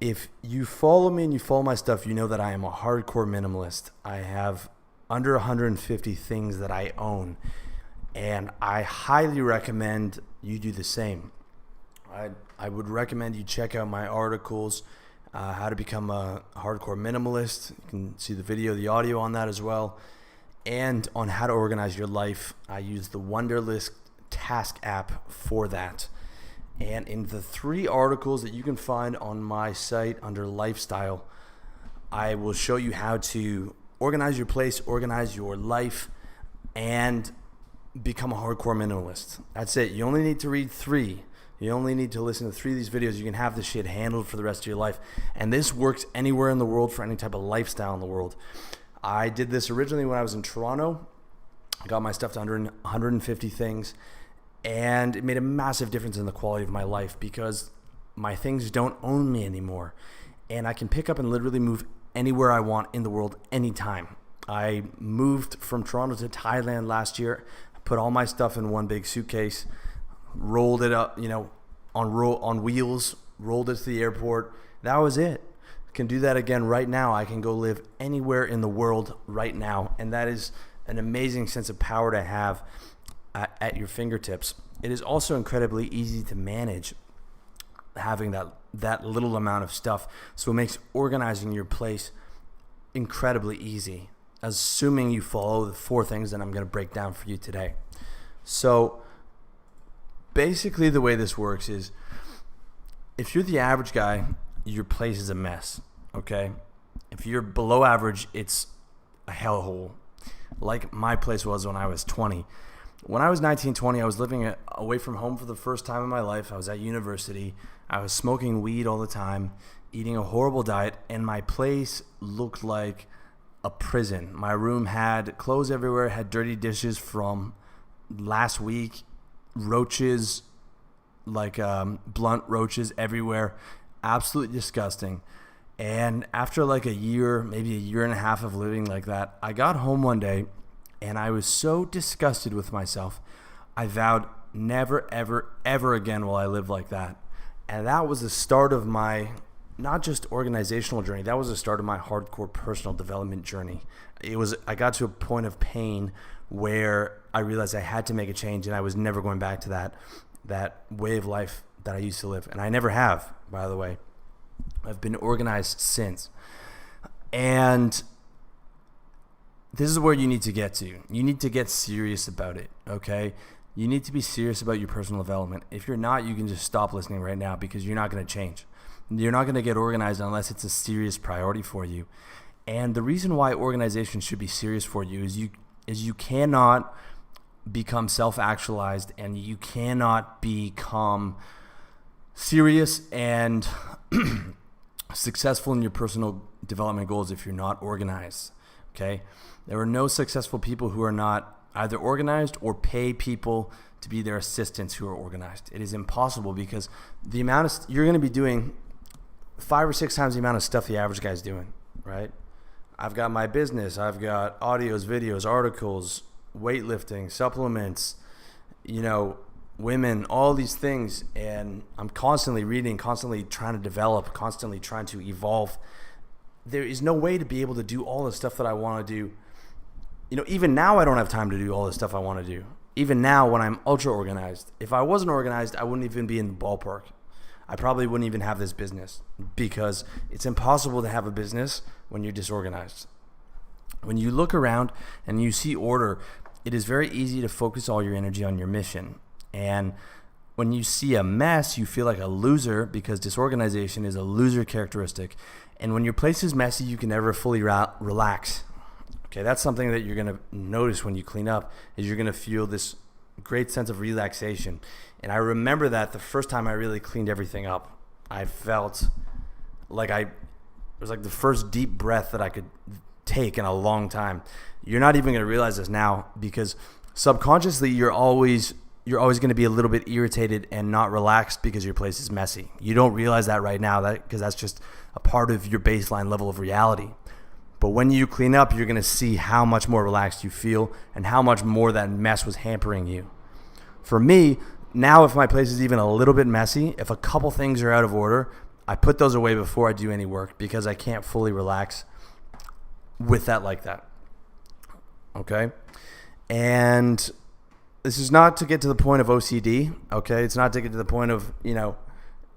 If you follow me and you follow my stuff, you know that I am a hardcore minimalist. I have under 150 things that I own, and I highly recommend you do the same. I would recommend you check out my articles, how to become a hardcore minimalist. You can see the video, the audio on that as well, and on how to organize your life. I use the Wunderlist task app for that. And in the 3 articles that you can find on my site under lifestyle, I will show you how to organize your place, organize your life, and become a hardcore minimalist. That's it. You only need to read 3. You only need to listen to 3 of these videos. You can have this shit handled for the rest of your life. And this works anywhere in the world for any type of lifestyle in the world. I did this originally when I was in Toronto. I got my stuff to 150 things. And it made a massive difference in the quality of my life because my things don't own me anymore. And I can pick up and literally move anywhere I want in the world anytime. I moved from Toronto to Thailand last year. I put all my stuff in one big suitcase, rolled it up, on wheels, rolled it to the airport. That was it. I can do that again right now. I can go live anywhere in the world right now. And that is an amazing sense of power to have at your fingertips. It is also incredibly easy to manage having that little amount of stuff. So it makes organizing your place incredibly easy, assuming you follow the 4 things that I'm going to break down for you today. So basically the way this works is if you're the average guy, your place is a mess, okay? If you're below average, it's a hellhole, like my place was when I was 20. When I was 19, 20, I was living away from home for the first time in my life. I was at university. I was smoking weed all the time, eating a horrible diet, and my place looked like a prison. My room had clothes everywhere, had dirty dishes from last week, roaches, like blunt roaches everywhere. Absolutely disgusting. And after like a year, maybe a year and a half of living like that, I got home one day and I was so disgusted with myself. I vowed never, ever, ever again will I live like that. And that was the start of my, not just organizational journey, that was the start of my hardcore personal development journey. I got to a point of pain where I realized I had to make a change, and I was never going back to that way of life that I used to live. And I never have, by the way. I've been organized since. And this is where you need to get to. You need to get serious about it, okay? You need to be serious about your personal development. If you're not, you can just stop listening right now because you're not going to change. You're not going to get organized unless it's a serious priority for you. And the reason why organization should be serious for you is you cannot become self-actualized, and you cannot become serious and successful in your personal development goals if you're not organized, okay? There are no successful people who are not either organized or pay people to be their assistants who are organized. It is impossible because the amount of you're going to be doing 5 or 6 times the amount of stuff the average guy's doing, right? I've got my business. I've got audios, videos, articles, weightlifting, supplements, women, all these things. And I'm constantly reading, constantly trying to develop, constantly trying to evolve. There is no way to be able to do all the stuff that I want to do. Even now I don't have time to do all the stuff I want to do. Even now when I'm ultra organized. If I wasn't organized, I wouldn't even be in the ballpark. I probably wouldn't even have this business because it's impossible to have a business when you're disorganized. When you look around and you see order, it is very easy to focus all your energy on your mission. And when you see a mess, you feel like a loser because disorganization is a loser characteristic. And when your place is messy, you can never fully relax. Okay, that's something that you're going to notice when you clean up, is you're going to feel this great sense of relaxation. And I remember that the first time I really cleaned everything up, I felt like it was like the first deep breath that I could take in a long time. You're not even going to realize this now because subconsciously you're always going to be a little bit irritated and not relaxed because your place is messy. You don't realize that right now because that's just a part of your baseline level of reality. But when you clean up, you're going to see how much more relaxed you feel and how much more that mess was hampering you. For me, now if my place is even a little bit messy, if a couple things are out of order, I put those away before I do any work because I can't fully relax with that like that. Okay? And this is not to get to the point of OCD, okay? It's not to get to the point of,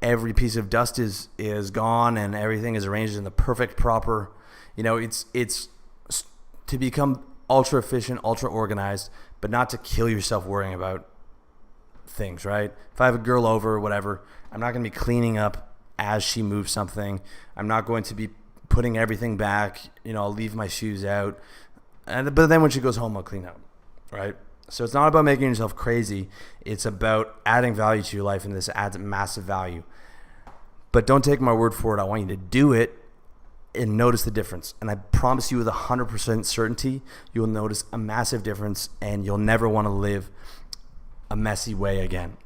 every piece of dust is gone and everything is arranged in the perfect proper, it's to become ultra efficient, ultra organized, but not to kill yourself worrying about things, right? If I have a girl over or whatever, I'm not going to be cleaning up as she moves something. I'm not going to be putting everything back. I'll leave my shoes out. But then when she goes home, I'll clean up, right? So it's not about making yourself crazy. It's about adding value to your life, and this adds massive value. But don't take my word for it. I want you to do it and notice the difference. And I promise you with 100% certainty, you'll notice a massive difference, and you'll never want to live a messy way again.